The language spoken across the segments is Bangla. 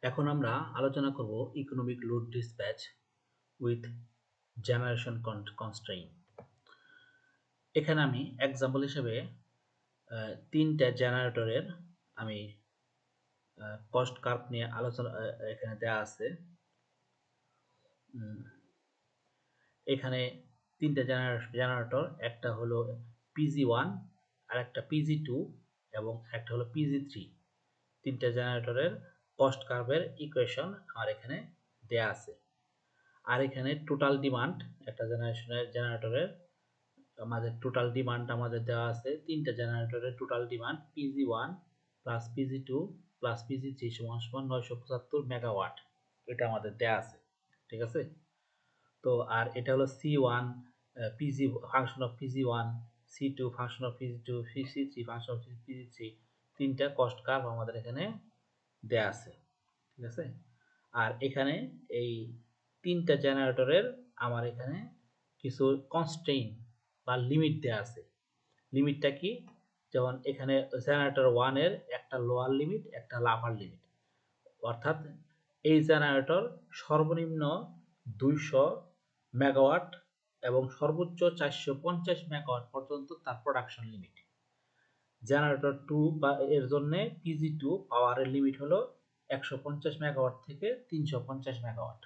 এখন আমরা আলোচনা করব economic load dispatch with generation constraint. এখানে আমি এক্সাম্পল হিসেবে তিনটা জেনারেটরের আমি কস্ট কার্ভ নিয়ে আলোচনা এখানে দেওয়া আছে। এখানে তিনটা জেনারেটর, একটা হলো PG1, আর একটা PG2 এবং একটা হলো PG3। তিনটা জেনারেটরের কস্ট কার্ভের ইকুয়েশন আমার এখানে দেয়া আছে। আর এখানে টোটাল ডিমান্ড একটা জেনারেটরের আমাদের টোটাল ডিমান্ড আমাদের দেওয়া আছে। তিনটা জেনারেটরের total demand PG1 plus PG2 plus PG3 সমান 975 মেগাওয়াট, এটা আমাদের দেওয়া আছে। ঠিক আছে, তো আর এটা হলো C1 PG function of PG1, C2 function of PG2, C3 function of PG3। তিনটা কস্ট কার্ভ আমাদের এখানে দেয়া আছে। ঠিক আছে, আর এখানে এই তিনটা জেনারেটরের আমার এখানে কিছু কনস্ট্রেইন বা লিমিট দেয়া আছে। লিমিটটা কি? যেমন এখানে জেনারেটর 1 এর একটা লোয়ার লিমিট, একটা আপার লিমিট। অর্থাৎ এই জেনারেটর সর্বনিম্ন 200 মেগাওয়াট এবং সর্বোচ্চ 450 মেগাওয়াট পর্যন্ত তার প্রোডাকশন লিমিট। জেনারেটর 2 বা এর জন্য PG2 পাওয়ারের লিমিট হলো 150 মেগাওয়াট থেকে 350 মেগাওয়াট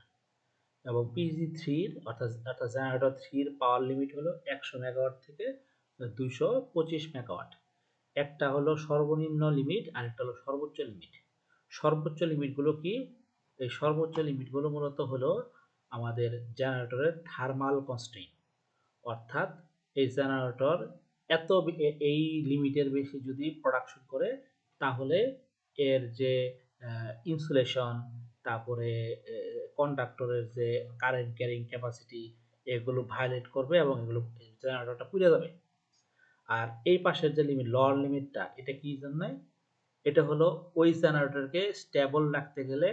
এবং PG3 অর্থাৎ জেনারেটর 3 এর পাওয়ার লিমিট হলো 100 মেগাওয়াট থেকে 225 মেগাওয়াট। একটা হলো সর্বনিম্ন লিমিট আর একটা হলো সর্বোচ্চ লিমিট। সর্বোচ্চ লিমিটগুলো কি? এই সর্বোচ্চ লিমিটগুলো মূলত হলো আমাদের জেনারেটরের থার্মাল কনস্ট্রেইন। অর্থাৎ এই জেনারেটর এই লিমিটের বেশি যদি প্রোডাকশন করে তাহলে এর যে ইনসুলেশন, তারপরে কন্ডাক্টরের যে কারেন্ট ক্যারিং ক্যাপাসিটি, এগুলো ভায়োলেট করবে এবং এগুলো জেনারেটরটা পুড়ে যাবে। আর এই পাশের যে লিমিট, লোয়ার লিমিটটা, এটা কি জন্য? এটা হলো ওই জেনারেটরকে স্টেবল রাখতে গেলে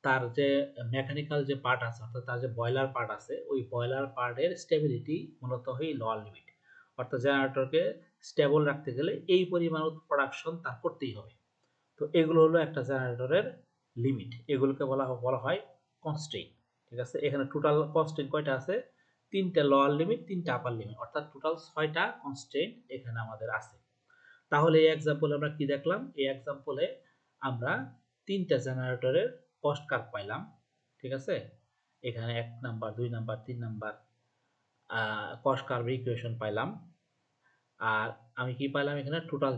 তার যে মেকানিক্যাল যে পার্ট আছে, অর্থাৎ তার যে বয়লার পার্ট আছে, ওই বয়লার পার্টের স্টেবিলিটি মূলত হয় লোয়ার লিমিট। অর্থাৎ জেনারেটরকে স্টেবল রাখতে গেলে এই পরিমাণ প্রোডাকশন তার করতেই হবে। তো এগুলো হলো একটা জেনারেটরের লিমিট, এগুলোকে বলা হয় কনস্ট্রেইন। ঠিক আছে, এখানে টোটাল কনস্ট্রেইন কয়টা আছে? তিনটা লোয়ার লিমিট, তিনটা আপার লিমিট, অর্থাৎ টোটাল 6টা কনস্ট্রেইন এখানে আমাদের আছে। তাহলে এই এক্সাম্পলে আমরা কি দেখলাম? এই এক্সাম্পলে আমরা তিনটা জেনারেটরের কস্ট কার্ভ পাইলাম। ঠিক আছে, এখানে 1 number, 2 number, 3 number cost curve equation পাইলাম। আর আমি কি পাইলাম? এখানে টোটাল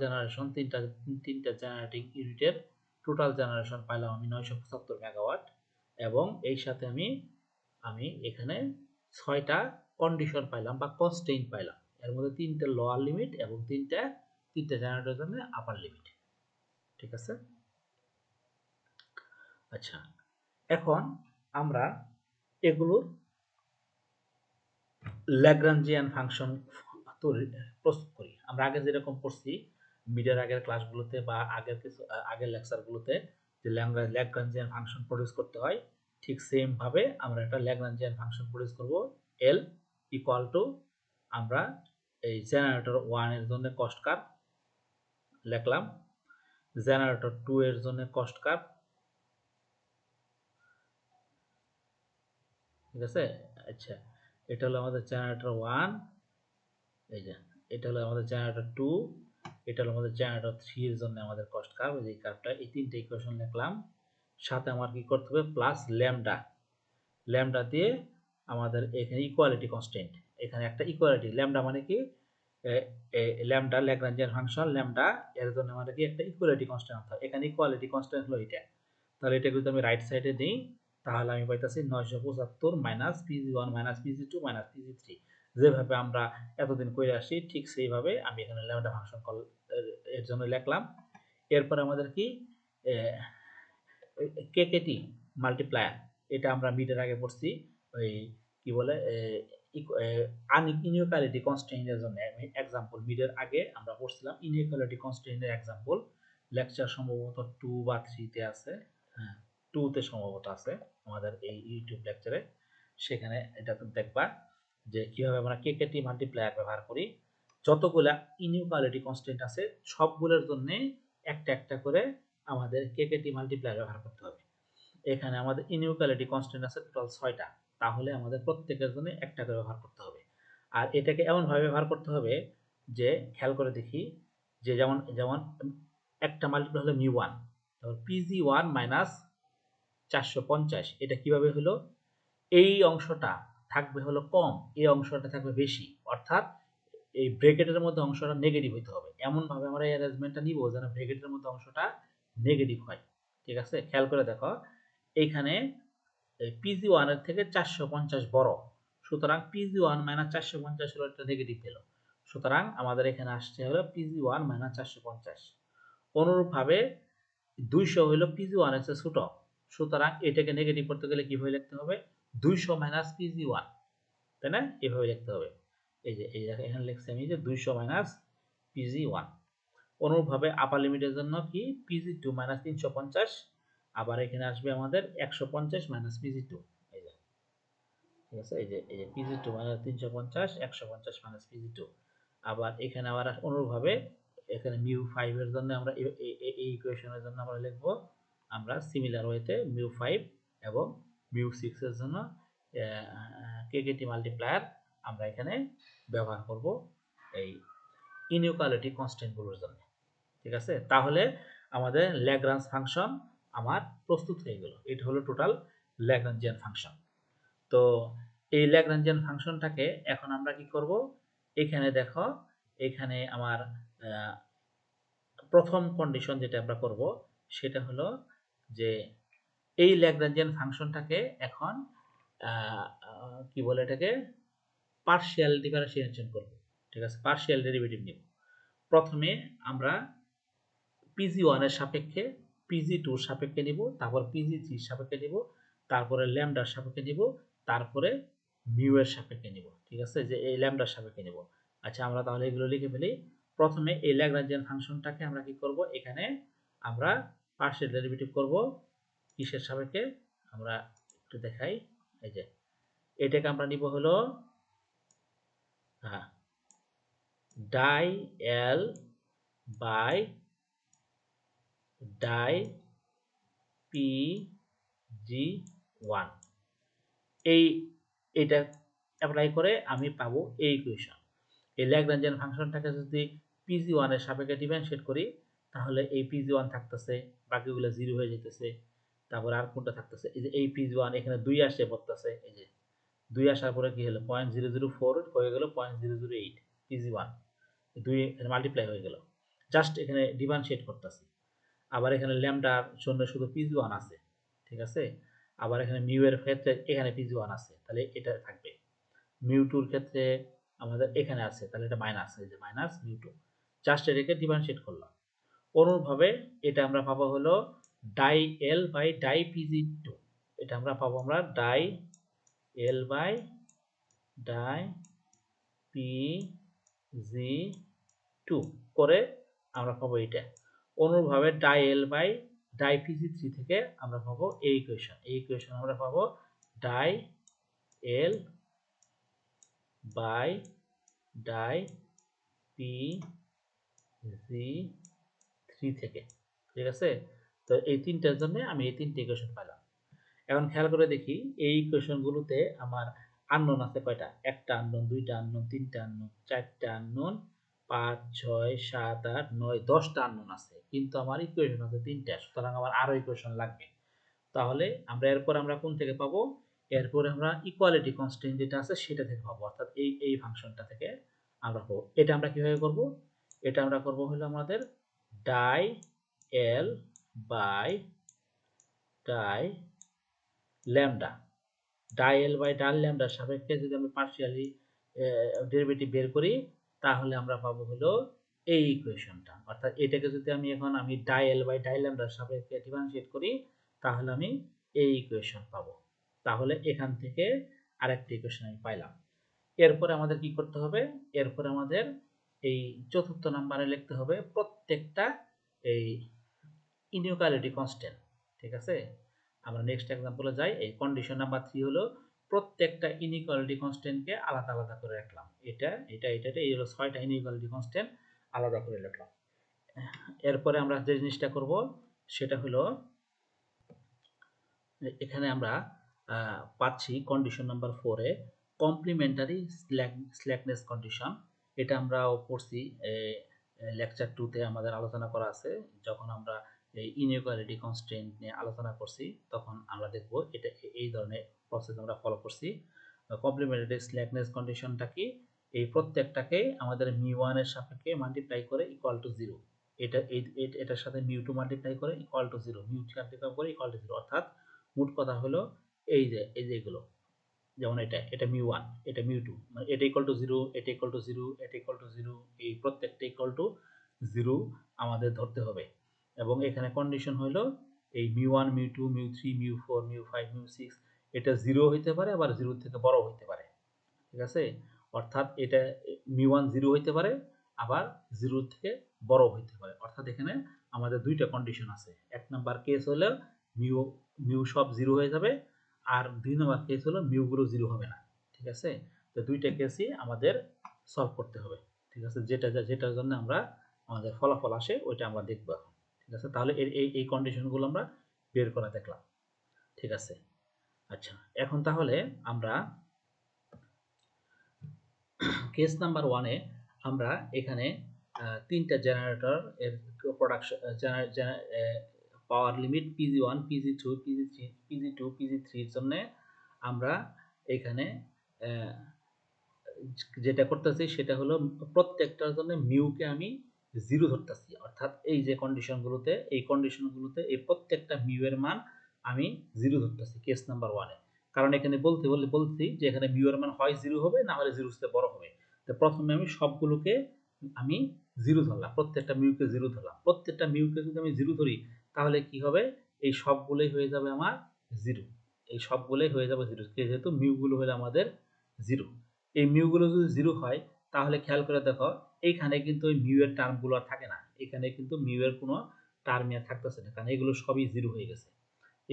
জেনারেশন তিনটা জেনারেটিং ইউনিটের টোটাল জেনারেশন পাইলাম আমি 975 মেগাওয়াট। এবং এই সাথে আমি এখানে 6টা কন্ডিশন পাইলাম বা কনস্ট্রেইন পাইলাম। এর মধ্যে 3টে লোয়ার লিমিট এবং তিনটা জেনারেটরের জন্য আপার লিমিট। ঠিক আছে, আচ্ছা, এখন আমরা এগুলোর ল্যাগ্রাঞ্জিয়ান ফাংশন প্রস্তুত করি। আমরা আগে যেরকম করছি মিডের আগের ক্লাসগুলোতে বা আগের লেকচারগুলোতে, যে ল্যাগ্রাঞ্জিয়ান ফাংশন প্রডিউস করতে হয়, ঠিক সেম ভাবে আমরা একটা ল্যাগ্রাঞ্জিয়ান ফাংশন প্রডিউস করব। এল ইকুয়াল টু, আমরা এই জেনারেটর 1 এর জন্য কস্ট কার্ভ লিখলাম, জেনারেটর 2 এর জন্য কস্ট কার্ভ। ঠিক আছে, আচ্ছা, এটা হলো আমাদের জেনারেটর 1, এই যে এটা হলো আমাদের জেনারেটর 2, এটা হলো আমাদের জেনারেটর 3 এর জন্য আমাদের কস্ট কার্ভ। এই কার্ভটা, এই তিনটে ইকুয়েশন লিখলাম। সাথে আমার কি করতে হবে? প্লাস ল্যামডা দিয়ে আমাদের এখানে ইকুয়ালিটি কনস্ট্যান্ট, এখানে একটা ইকুয়ালিটি ল্যামডা মানে কি? ল্যামডা ল্যাগ্রাঞ্জিয়ান ফাংশন ল্যামডা, এর জন্য মানে কি একটা ইকুয়ালিটি কনস্ট্যান্ট হয়। এখানে ইকুয়ালিটি কনস্ট্যান্ট হলো এটা। তাহলে এটা যদি আমি রাইট সাইডে দিই তাহলে আমি পাইতাছি 975 minus PG1 minus PG2 minus PG3। যেভাবে আমরা এতদিন করে আসি ঠিক সেইভাবে আমি এখানে ল্যামডা ফাংশন কল এর জন্য লিখলাম। এরপর আমাদের কি কেকেটি মাল্টিপ্লায়ার, এটা আমরা মিডের আগে পড়ছি। ওই কি বলে ইনইকুয়ালিটি কনস্ট্রেইনের জন্য এক্সাম্পল মিডের আগে আমরা পড়ছিলাম ইনইকুয়ালিটি কনস্ট্রেইনের এক্সাম্পল। লেকচার সম্ভবত 2 বা 3 তে আছে, হ্যাঁ 2 তে সম্ভবত আছে আমাদের এই ইউটিউব লেকচারে। সেখানে এটা দেখবা যে কিভাবে আমরা কেকেটি মাল্টিপ্লায়ার ব্যবহার করি। যতগুলা ইনইকুয়ালিটি কনস্ট্রেইন আছে সবগুলোর জন্য একটা একটা করে আমাদের কেকেটি মাল্টিপ্লায়ার ব্যবহার করতে হবে। এখানে আমাদের ইনইকুয়ালিটি কনস্ট্যান্ট আছে টোটাল 6টা, তাহলে আমাদের প্রত্যেকের জন্য একটা করে ব্যবহার করতে হবে। আর এটাকে এমনভাবে ব্যবহার করতে হবে যে খেয়াল করে দেখি যে যেমন যেমন একটা মাল্টিপ্লাই হলো মিউ1, তারপর পিজি1 মাইনাস 450, এটা কিভাবে হলো? এই অংশটা থাকবে হলো কম, এই অংশটা থাকবে বেশি, অর্থাৎ এই ব্র্যাকেটের মধ্যে অংশটা নেগেটিভ হইতে হবে। এমনভাবে আমরা এই অ্যারেঞ্জমেন্টটা নিব যেন ব্র্যাকেটের মধ্যে অংশটা নেগেটিভ হয়। ঠিক আছে, খেয়াল করে দেখো এইখানে পিজি1 এর থেকে 450 বড়, সুতরাং পিজি1 মাইনাস 450 হলো একটা নেগেটিভ পেলো, সুতরাং আমাদের এখানে আসছে হলো পিজি1 মাইনাস 450। অনুরূপভাবে 200 হলো পিজি1 এর চেয়ে ছোট, সুতরাং এটাকে নেগেটিভ করতে গেলে কিভাবে লিখতে হবে? 200 মাইনাস পিজি1, তাই না? এভাবে লিখতে হবে। এই যে এখানে লিখছি আমি যে 200 মাইনাস পিজি1। অনুরূপভাবে আপার লিমিটের জন্য কি পিজি2 মাইনাস 350, আবার এখানে আসবে আমাদের 150 মাইনাস পিজি2। এই যে ঠিক আছে, এই যে পিজি2 মাইনাস 350, 150 মাইনাস পিজি2। আবার এখানে আবার অনুরূপভাবে এখানে মিউ5 এর জন্য আমরা এই ইকুয়েশনের জন্য আমরা লিখব আমরা সিমিলার ওয়েতে মিউ5 এবং মিউ6 এর জন্য কেকেটি মাল্টিপ্লায়ার আমরা এখানে ব্যবহার করব এই ইনইকুয়ালিটি কনস্ট্যান্টগুলোর জন্য। ঠিক আছে, তাহলে আমাদের ল্যাগ্রাঞ্জ ফাংশন আমার প্রস্তুত হয়ে গেল। এটা হলো টোটাল ল্যাগ্রাঞ্জিয়ান ফাংশন। তো এই ল্যাগ্রাঞ্জিয়ান ফাংশনটাকে এখন আমরা কি করব? এখানে দেখো, এখানে আমার প্রথম কন্ডিশন যেটা আমরা করব সেটা হলো যে এই ল্যাগ্রাঞ্জিয়ান ফাংশনটাকে এখন কি বলে এটাকে পার্শিয়াল ডিফারেন্সিয়েশন করব। ঠিক আছে, পার্শিয়াল ডেরিভেটিভ নিব। প্রথমে আমরা পিজি1 এর সাপেক্ষে, পিজি2 এর সাপেক্ষে নিব, তারপর পিজি3 এর সাপেক্ষে নিব, তারপরে ল্যামডার সাপেক্ষে নিব, তারপরে মিউ এর সাপেক্ষে নিব। ঠিক আছে, যে এই ল্যামডার সাপেক্ষে নিব। আচ্ছা, আমরা তাহলে এগুলো লিখে ফেলি। প্রথমে এই ল্যাগ্রাঞ্জিয়ান ফাংশনটাকে আমরা কি করব? এখানে আমরা পার্শিয়াল ডেরিভেটিভ করব কিসের সাপেক্ষে আমরা একটু দেখাই। এই যে এটাকে আমরা নিব হলো die L by die pg1, এটা অ্যাপ্লাই করে আমি পাবো এই ইকুয়েশন। এই ল্যাগ্রাঞ্জিয়ান ফাংশনটাকে যদি pg1 এর সাপেক্ষে ডিফারেন্সিয়েট করি তাহলে এই pg1 থাকতেছে, বাকিগুলো 0 হয়ে যেতেছে। তারপর আর কোনটা থাকতেছে? এই যে এই pg1 এখানে 2 আসে পড়তেছে, এই যে 2 আসার পরে কি হলো? 0.004 হয়ে গেল 0.008 pg1, 2 এখানে মাল্টিপ্লাই হয়ে গেল। জাস্ট এখানে ডিফারেন্সিয়েট করতেছি। আবার এখানে ল্যামডার জন্য শুধু পিজি1 আছে। ঠিক আছে, আবার এখানে মিউ এর ক্ষেত্রে এখানে পিজি1 আছে, তাহলে এটা থাকবে। মিউ2 এর ক্ষেত্রে আমাদের এখানে আছে, তাহলে এটা মাইনাস, এই যে মাইনাস মিউ2। জাস্ট এটাকে ডিফারেন্সিয়েট করলাম। অনুরূপভাবে এটা আমরা পাবো হলো ডাই এল বাই ডাই পিজি2, এটা আমরা পাবো আমরা ডাই এল বাই ডাই পিজি2 করে আমরা পাবো এটা। অনুরূপভাবে ডাই এল বাই ডাই পিজি3 থেকে আমরা পাবো এই ইকুয়েশন। এই ইকুয়েশন আমরা পাবো ডাই এল বাই ডাই পিজি3 থেকে। ঠিক আছে, তো এই তিনটার জন্য আমি এই তিনটে ইকুয়েশন পেলাম। এখন খেয়াল করে দেখি এই ইকুয়েশনগুলোতে আমার আননোন আছে কয়টা? একটা আননোন, দুইটা আননোন, তিনটা আননোন, চারটা আননোন, 5, 6, 7, 8, 9, 10টা আননোন আছে, কিন্তু আমার ইকুয়েশন আছে 3টা, সুতরাং আমার আরো ইকুয়েশন লাগবে। তাহলে আমরা এরপর আমরা কোন থেকে পাবো? এরপরে আমরা ইকুয়ালিটি কনস্ট্যান্ট যেটা আছে সেটা থেকে পাবো, অর্থাৎ এই ফাংশনটা থেকে আমরা পাবো। এটা আমরা কিভাবে করব? এটা আমরা করব হলো আমাদের ডাই এল বাই ডাই ল্যামডা, ডাই এল বাই ডাই ল্যামডার সাপেক্ষে যদি আমি পার্শিয়ালি ডেরিভেটিভ বের করি তাহলে আমরা পাবো হলো এই ইকুয়েশনটা। অর্থাৎ এটাকে যদি আমি ডাই এল বাই ডাই ল্যামডার সাপেক্ষে ডিফারেন্সিয়েট করি তাহলে আমি এই ইকুয়েশন পাবো। তাহলে এখান থেকে আরেকটা ইকুয়েশন আমি পাইলাম। এরপরে আমাদের কি করতে হবে? এরপরে আমাদের এই চতুর্থ নাম্বারে লিখতে হবে প্রত্যেকটা এই ইনইকুয়ালিটি কনস্ট্যান্ট। ঠিক আছে, আমরা নেক্সট এক্সাম্পলে যাই। এই কন্ডিশন নাম্বার 3 হলো প্রত্যেকটা ইনইকুয়ালিটি কনস্ট্যান্টকে আলাদা আলাদা করে রাখলাম। এই হলো 6টা ইনইকুয়ালিটি কনস্ট্যান্ট আলাদা করে রাখলাম। এরপরে আমরা যে জিনিসটা করব সেটা হলো এখানে আমরা পাচ্ছি কন্ডিশন নাম্বার 4 এ কমপ্লিমেন্টারি স্ল্যাকনেস কন্ডিশন। এটা আমরাও পড়ছি লেকচার 2 তে আমাদের আলোচনা করা আছে। যখন আমরা এই ইনইকুয়ালিটি কনস্ট্রেন্ট নিয়ে আলোচনা করছি তখন আমরা দেখব এটা এই ধরনের প্রসেস আমরা ফলো করছি। কমপ্লিমেন্টারি স্ল্যাকনেস কন্ডিশনটা কি? এই প্রত্যেকটাকে আমাদের μ1 এর সাপেক্ষে মাল্টিপ্লাই করে ইকুয়াল টু 0। এটার সাথে μ2 মাল্টিপ্লাই করে ইকুয়াল টু 0, μ3 মাল্টিপ্লাই করে ইকুয়াল টু 0। অর্থাৎ মোট কথা হলো এই যে এগুলো, যেমন এটা μ1, এটা μ2, মানে এটা ইকুয়াল টু 0, এটা ইকুয়াল টু 0, এটা ইকুয়াল টু 0, এই প্রত্যেকটা ইকুয়াল টু 0 আমাদের ধরতে হবে। এবং এখানে কন্ডিশন হলো এই μ1, μ2, μ3, μ4, μ5, μ6 এটা 0 হইতে পারে, আবার 0 থেকে বড় হইতে পারে। ঠিক আছে? অর্থাৎ এটা μ1 0 হইতে পারে, আবার 0 থেকে বড় হইতে পারে। অর্থাৎ এখানে আমাদের দুইটা কন্ডিশন আছে। এক নাম্বার কেস হলো মিউ সব 0 হয়ে যাবে, আর 2 নাম্বার কেস হলো মিউগুলো 0 হবে না। ঠিক আছে? তো দুইটা কেসই আমাদের সলভ করতে হবে। ঠিক আছে? যেটার জন্য আমরা আমাদের ফলাফল আসে ওইটা আমরা দেখব এখন। ঠিক আছে? তাহলে এই কন্ডিশনগুলো আমরা বের করা দেখলাম। ঠিক আছে? আচ্ছা, এখন তাহলে আমরা কেস নাম্বার 1 এ আমরা এখানে তিনটা জেনারেটর এর প্রোডাকশন পাওয়ার limit PG1, PG2, PG3, PG2, PG3 এর জন্য আমরা এখানে যেটা করতেছি সেটা হলো প্রত্যেকটার জন্য মিউকে আমি 0 ধরতেছি। অর্থাৎ এই যে কন্ডিশনগুলোতে এই প্রত্যেকটা মিউ এর মান আমি 0 ধরতেছি কেস নাম্বার 1 এ। কারণ এখানে বলছি যে এখানে মিউ এর মান হয় 0 হবে, না হলে 0 থেকে বড় হবে। তো প্রথমে আমি সবগুলোকে আমি 0 ধরলাম, প্রত্যেকটা মিউকে 0 ধরলাম। প্রত্যেকটা মিউকে যদি আমি 0 ধরি তাহলে কি হবে? এই সবগুলোই হয়ে যাবে আমার 0। এই সবগুলোই হয়ে যাবে 0, যেহেতু মিউগুলো হলো আমাদের 0। এই মিউগুলো যদি 0 হয় তাহলে খেয়াল করে দেখো এইখানে কিন্তু ওই মিউ এর টার্মগুলো আর থাকে না। এখানে কিন্তু মিউ এর কোনো টার্মই আর থাকতেছে না, কারণ এগুলো সবই 0 হয়ে গেছে।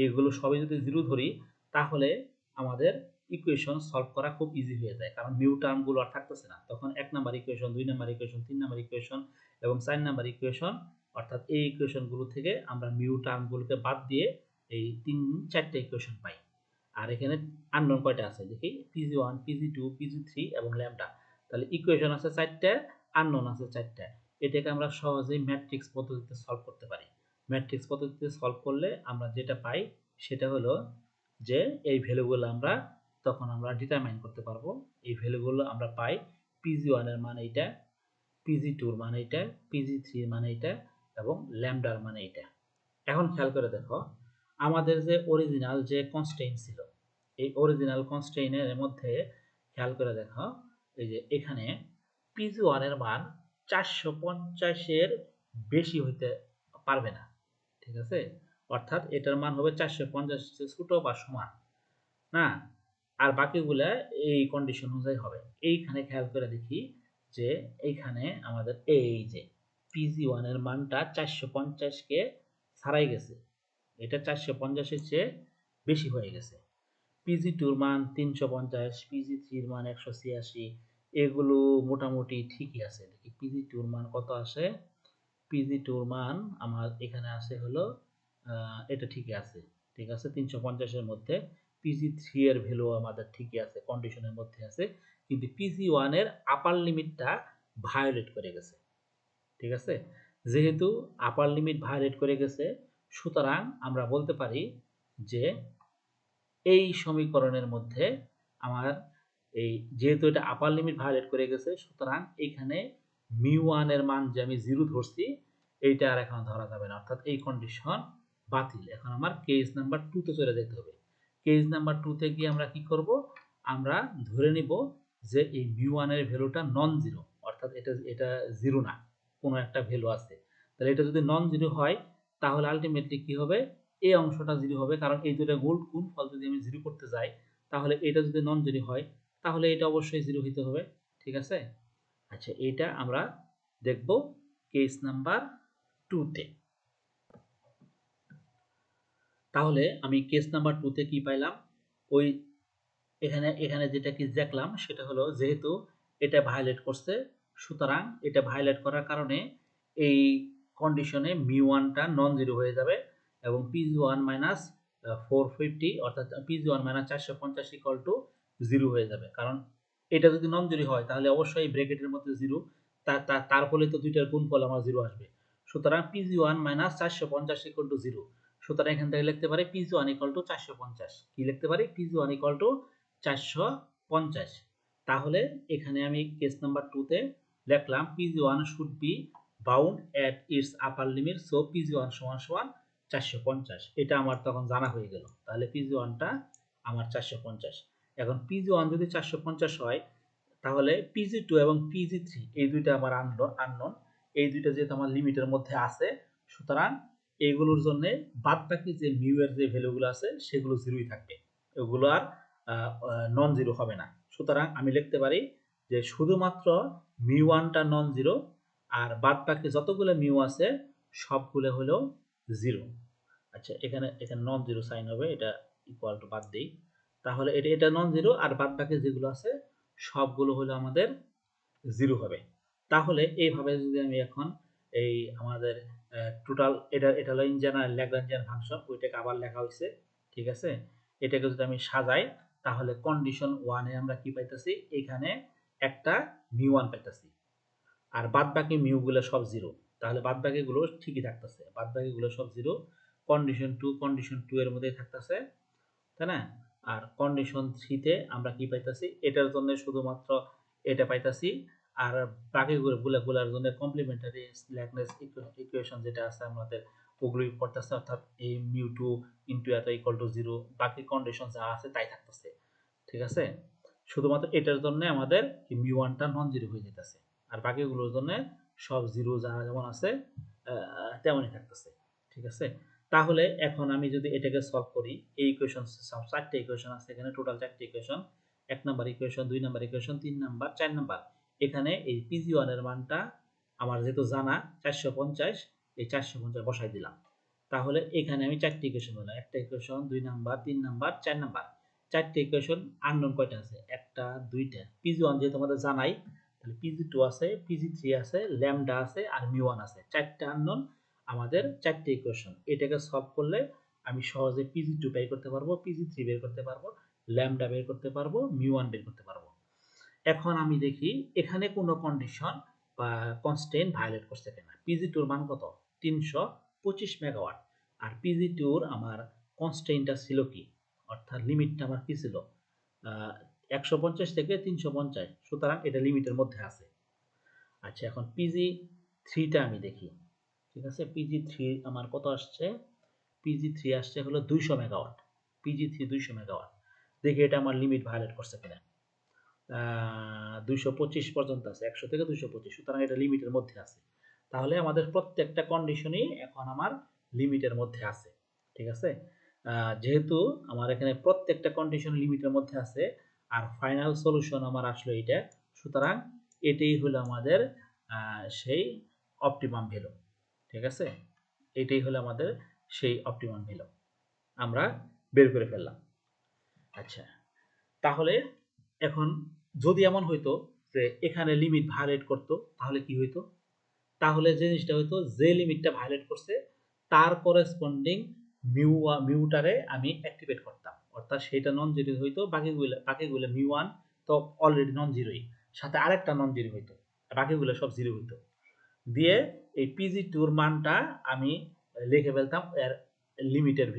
এগুলো সবই যদি 0 ধরি তাহলে আমাদের ইকুয়েশন সলভ করা খুব ইজি হয়ে যায়, কারণ মিউ টার্মগুলো আর থাকতেছে না। তখন 1 number equation, 2 number equation, 3 number equation এবং 4 নাম্বার ইকুয়েশন, অর্থাৎ এই ইকুয়েশনগুলো থেকে আমরা মিউ টার্মগুলোকে বাদ দিয়ে এই 4টা ইকুয়েশন পাই। আর এখানে আননোন কয়টা আছে দেখি, PG1, PG2, PG3 এবং ল্যামডা। তাহলে ইকুয়েশন আছে 4টা, আননোন আছে 4টা। এটাকে আমরা সহজেই ম্যাট্রিক্স পদ্ধতিতে সলভ করতে পারি। ম্যাট্রিক্স পদ্ধতিতে সলভ করলে আমরা যেটা পাই সেটা হলো যে এই ভ্যালুগুলো আমরা তখন আমরা ডিটারমাইন করতে পারবো। এই ভ্যালুগুলো আমরা পাই PG1 এর মান এইটা, PG2 এর মান এইটা, PG3 এর মান এইটা এবং ল্যামডার মান এইটা। এখন খেয়াল করে দেখো আমাদের যে অরিজিনাল যে কনস্ট্রেইন ছিল, এই অরিজিনাল কনস্ট্রেইনের মধ্যে খেয়াল করে দেখো এই যে এখানে PG1 এর মান 450 এর বেশি হইতে পারবে না। ঠিক আছে? অর্থাৎ এটার মান হবে 450 এর ছোট বা সমান, না? আর বাকিগুলা এই কন্ডিশন অনুযায়ী হবে। এইখানে খেয়াল করে দেখি যে এইখানে আমাদের এই যে PG1 এর মানটা 450 কে ছাড়াই গেছে। এটা 450 এর চেয়ে বেশি হয়ে গেছে। PG2 এর মান 350, PG3 এর মান 186, এগুলো মোটামুটি ঠিকই আছে। দেখি PG2 এর মান কত আসে? PG2 এর মান আমার এখানে আছে হলো এটা ঠিকই আছে। ঠিক আছে, 350 এর মধ্যে। PG3 এর ভ্যালু আমাদের ঠিকই আছে, কন্ডিশনের মধ্যে আছে। কিন্তু PG1 এর আপার লিমিটটা ভায়োলেট করে গেছে। ঠিক আছে? যেহেতু আপার লিমিট ভায়োলেট করে গেছে, সুতরাং আমরা বলতে পারি যে এই সমীকরণের মধ্যে আমার এই যেহেতু এটা আপার লিমিট ভায়োলেট করে গেছে, সুতরাং এখানে μ1 এর মান যে আমি 0 ধরছি এইটা আর এখন ধরা যাবে না। অর্থাৎ এই কন্ডিশন বাতিল। এখন আমার কেস নাম্বার 2 তে চলে যেতে হবে। কেস নাম্বার 2 তে গিয়ে আমরা কি করব? আমরা ধরে নিব যে এই μ1 এর ভ্যালুটা নন জিরো, অর্থাৎ এটা 0 না, কোনো একটা ভ্যালু আছে। তাহলে এটা যদি নন জিরো হয় তাহলে আলটিমেটলি কি হবে? এই অংশটা 0 হবে, কারণ এই দুটো গুণফল যদি আমি 0 করতে যাই তাহলে এটা যদি নন জিরো হয় তাহলে এটা অবশ্যই 0 হইতে হবে। ঠিক আছে? আচ্ছা, এটা আমরা দেখব কেস নাম্বার 2 তে। তাহলে আমি কেস নাম্বার 2 তে কি পাইলাম? ওই এখানে যেটা কি দেখলাম সেটা হলো যেহেতু এটা ভায়োলেট করছে, সুতরাং এটা ভায়োলেট করার কারণে এই কন্ডিশনে মিউ1টা নন জিরো হয়ে যাবে এবং পিজি1 মাইনাস 450 অর্থাৎ পিজি1 মাইনাস 450 ইকুয়াল টু জিরো হয়ে যাবে। কারণ এটা যদি নন জিরো হয় তাহলে অবশ্যই ব্র্যাকেটের মধ্যে জিরো, তার ফলে তো দুইটার গুণফল আমার জিরো আসবে। সুতরাং পিজি1 মাইনাস 450 ইকুয়াল টু জিরো। সুতরাং এখান থেকে লিখতে পারি পিজি1 ইকুয়াল টু 450। কি লিখতে পারি? PG one equal to 450। তাহলে এখানে আমি কেস নাম্বার 2 তে লিখলাম PG one should be bound at its upper limit, so PG one সমান সমান 450। এটা আমার তখন জানা হয়ে গেল। তাহলে পিজি1টা আমার 450। এখন পিজি1 যদি 450 হয় তাহলে পিজি2 এবং পিজি3 এই দুইটা আমার আননোন। এই দুইটা যেহেতু আমার লিমিটের মধ্যে আছে, সুতরাং এইগুলোর জন্য বাদবাকি যে মিউ এর যে ভ্যালুগুলো আছে সেগুলো জিরোই থাকবে, এগুলো আর নন জিরো হবে না। সুতরাং আমি লিখতে পারি যে শুধুমাত্র মিউ1টা নন জিরো আর বাদবাকি যতগুলো মিউ আছে সবগুলো হলো জিরো। আচ্ছা, এখানে নন জিরো সাইন হবে, এটা ইকুয়াল টু বাদ দিই। তাহলে এটা নন জিরো আর বাদবাকি যেগুলো আছে সবগুলো হলো আমাদের জিরো হবে। তাহলে এইভাবে যদি আমি এখন এই আমাদের টোটাল এটা হলো ইন জেনারেল ল্যাগ্রাঞ্জিয়ান ফাংশন, ওইটাকে আবার লেখা হয়েছে, ঠিক আছে। এটাকে যদি আমি সাজাই তাহলে কন্ডিশন 1 এ আমরা কি পাইতেছি? এখানে একটা মিউ1 পাইতেছি আর বাদবাকি মিউগুলো সব জিরো। তাহলে বাদবাকিগুলো ঠিকই থাকতেছে, বাদবাকিগুলো সব জিরো। কন্ডিশন 2 এর মধ্যেই থাকতেছে, তাই না? আর কন্ডিশন 3 তে আমরা কি পাইতাছি? এটার জন্য শুধুমাত্র এটা পাইতাছি আর বাকিগুলোর জন্য কমপ্লিমেন্টারি স্ল্যাকনেস ইকুয়েশন যেটা আছে আমাদের ওগুলোই করতেছে, অর্থাৎ এই μ2 ইনটু এত ইকুয়াল টু 0, বাকি কন্ডিশন যা আছে তাই থাকতেছে, ঠিক আছে। শুধুমাত্র এটার জন্য আমাদের μ1টা নন জিরো হয়ে যেতেছে আর বাকিগুলোর জন্য সব জিরো যা যেমন আছে তেমনই থাকতেছে, ঠিক আছে। তাহলে এখন আমি যদি এটাকে সলভ করি, এই ইকুয়েশন সব 4টে ইকুয়েশন আছে এখানে, টোটাল 4টে equation, 1 number equation, 2 number equation, 3 number, 4 number. এখানে এই পিজি1 এর মানটা আমার যেহেতু জানা 450, এই 450 বসাই দিলাম। তাহলে এখানে আমি 4টে ইকুয়েশন বললাম, একটা ইকুয়েশন, 2 নাম্বার, 3 নাম্বার, 4 নাম্বার। 4টে ইকুয়েশন আননোন কয়টা আছে? একটা, দুইটা। পিজি1 যেহেতু আমাদের জানাই, তাহলে পিজি2 আছে, পিজি3 আছে, ল্যামডা আছে আর মিউ1 আছে। 4টা আননোন, আমাদের 4টে ইকুয়েশন। এটাকে সলভ করলে আমি সহজে পিজি2 বের করতে পারবো, পিজি3 বের করতে পারবো, ল্যামডা বের করতে পারবো, মিউ1 বের করতে পারবো। এখন আমি দেখি এখানে কোনো কন্ডিশন বা কনস্ট্যান্ট ভায়োলেট করছে কিনা। পিজি2 এর মান কত? 325 মেগাওয়াট। আর পিজি2 এর আমার কনস্ট্যান্টটা ছিল কি, অর্থাৎ লিমিটটা আমার কি ছিল? 150 থেকে 350, সুতরাং এটা লিমিটের মধ্যে আছে। আচ্ছা, এখন পিজি3টা আমি দেখি, ঠিক আছে। পিজি3 আমার কত আসছে? পিজি3 আসছে হলো 200 মেগাওয়াট। পিজি3 200 মেগাওয়াট। দেখি এটা আমার লিমিট ভায়োলেট করছে কিনা। 225 পর্যন্ত আছে, 100 থেকে 225, সুতরাং এটা লিমিটের মধ্যে আছে। তাহলে আমাদের প্রত্যেকটা কন্ডিশনই এখন আমার লিমিটের মধ্যে আছে, ঠিক আছে। যেহেতু আমার এখানে প্রত্যেকটা কন্ডিশন লিমিটের মধ্যে আছে আর ফাইনাল সলিউশন আমার আসলো এটা, সুতরাং এটাই হলো আমাদের সেই অপটিমাম ভ্যালু, ঠিক আছে। এটাই হলো আমাদের সেই অপটিমাম ভ্যালু, আমরা বের করে ফেললাম। আচ্ছা, তাহলে এখন যদি এমন হইতো যে এখানে লিমিট ভায়োলেট করতো তাহলে কি হইতো? তাহলে জিনিসটা হইতো যে লিমিটটা ভায়োলেট করছে তার করেসপন্ডিং মিউটারে আমি অ্যাক্টিভেট করতাম, অর্থাৎ সেটা নন জিরো হইতো, বাকিগুলো মিউ1 তো অলরেডি নন জিরোই, সাথে আরেকটা নন জিরো হইতো, বাকিগুলো সব জিরো হইতো। দিয়ে এই পিজি2 মানটা আমি লিখে ফেলতাম এর লিমিটের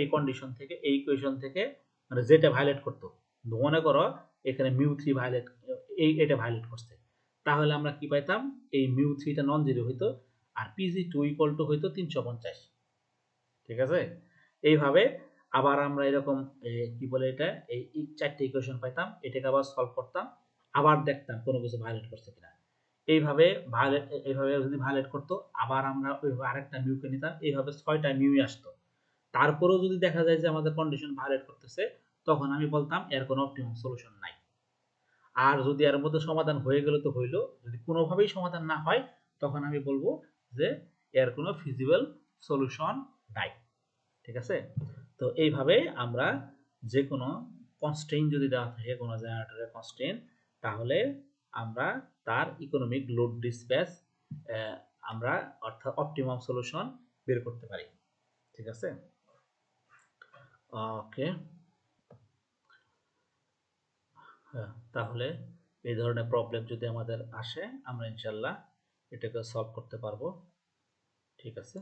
এই কন্ডিশন থেকে, এই ইকুয়েশন থেকে, মানে যেটা ভায়োলেট করতো। মনে করো এখানে μ3 ভায়োলেট, এটা ভায়োলেট করছে, তাহলে আমরা কি পাইতাম? এই μ3টা নন জিরো হইতো আর পিজি2 ইকুয়াল টু হইতো 350, ঠিক আছে। এইভাবে আবার আমরা এরকম কি বলে এটা, এই 4টে ইকুয়েশন পাইতাম, এটাকে আবার সলভ করতাম, আবার দেখতাম কোনো কিছু ভায়োলেট করছে কিনা। এইভাবে যদি ভায়োলেট করতো আবার আমরা ওইভাবে আরেকটা মিউকে নিতাম, এইভাবে 6টা মিউই আসতো। তারপরেও যদি দেখা যায় যে আমাদের কন্ডিশন ভায়োলেট করতেছে, তখন আমি বলতাম এর কোনো অপটিমাম সলিউশন নাই। আর যদি এর মধ্যে সমাধান হয়ে গেল তো হইলো, যদি কোনোভাবেই সমাধান না হয় তখন আমি বলবো যে এর কোনো ফিজিবল সলিউশন নাই, ঠিক আছে। তো এইভাবে আমরা যে কোনো কনস্ট্রেইন যদি দেওয়া থাকে কোনো জেনারেটরের কনস্ট্রেইন, তাহলে আমরা তার ইকোনমিক লোড ডিসপ্যাচ আমরা অর্থাৎ অপটিমাম সলিউশন বের করতে পারি। ঠিক আছে, ওকে। হ্যাঁ, তাহলে এই ধরনের প্রবলেম যদি আমাদের আসে আমরা ইনশাল্লাহ এটাকে সলভ করতে পারবো। ঠিক আছে।